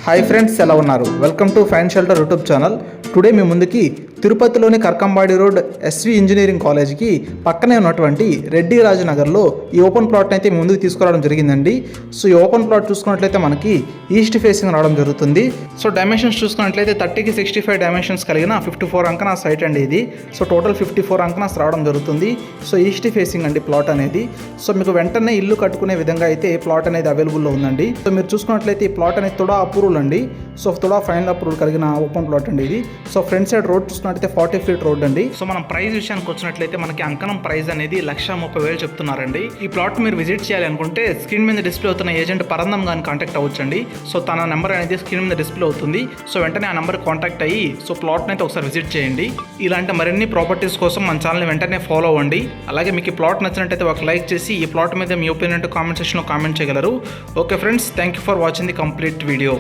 Hi friends, ఎలా ఉన్నారు? Welcome to fine shelter YouTube channel. Today మీ ముందుకి తిరుపతిలోని కర్కంబాడి రోడ్ ఎస్వి ఇంజనీరింగ్ కాలేజ్కి పక్కనే ఉన్నటువంటి రెడ్డి రాజనగర్లో ఈ ఓపెన్ ప్లాట్ని అయితే మీ ముందుకు తీసుకురావడం జరిగిందండి. సో ఈ ఓపెన్ ప్లాట్ చూసుకున్నట్లయితే మనకి ఈస్ట్ ఫేసింగ్ రావడం జరుగుతుంది. సో డైమెన్షన్స్ చూసుకున్నట్లయితే 30కి 65 డైమెన్షన్స్ కలిగిన 54 అంకనా సైట్ అండి ఇది. సో టోటల్ 54 అంకనాస్ రావడం జరుగుతుంది. సో ఈస్ట్ ఫేసింగ్ అండి ప్లాట్ అనేది. సో మీకు వెంటనే ఇల్లు కట్టుకునే విధంగా అయితే ప్లాట్ అనేది అవైలబుల్లో ఉందండి. సో మీరు చూసుకున్నట్లయితే ఈ ప్లాట్ అనేది తుడా అప్రూవల్ అండి. సో తుడా ఫైనల్ అప్రూవల్ కలిగిన ఓపెన్ ప్లాట్ అండి ఇది. సో ఫ్రంట్ సైడ్ రోడ్ చూసుకున్నట్లయితే 40 ఫీట్ రోడ్ అండి. సో మనం ప్రైస్ విషయానికి వచ్చినట్లయితే మనకి అంకణం ప్రైస్ అనేది 1,30,000 చెప్తున్నారండి. ఈ ప్లాట్ మీరు విజిట్ చేయాలి అనుకుంటే స్క్రీన్ మీద డిస్ప్లే అవుతున్న ఏజెంట్ పరందం గాని కాంటాక్ట్ అవ్వచ్చండి. సో తన నెంబర్ అనేది స్క్రీన్ మీద డిస్ప్లే అవుతుంది. సో వెంటనే ఆ నెంబర్ కాంటాక్ట్ అయ్యి సో ప్లాట్ అయితే ఒకసారి విజిట్ చేయండి. ఇలాంటి మరిన్ని ప్రాపర్టీస్ కోసం మన ఛానల్ వెంటనే ఫాలో అవ్వండి. అలాగే మీకు ఈ ప్లాట్ నచ్చినట్టయితే ఒక లైక్ చేసి ఈ ప్లాట్ మీద మీ ఒపీనియన్ కామెంట్ సెక్షన్లో కామెంట్ చేయగలరు. Okay friends, thank you for watching the complete video.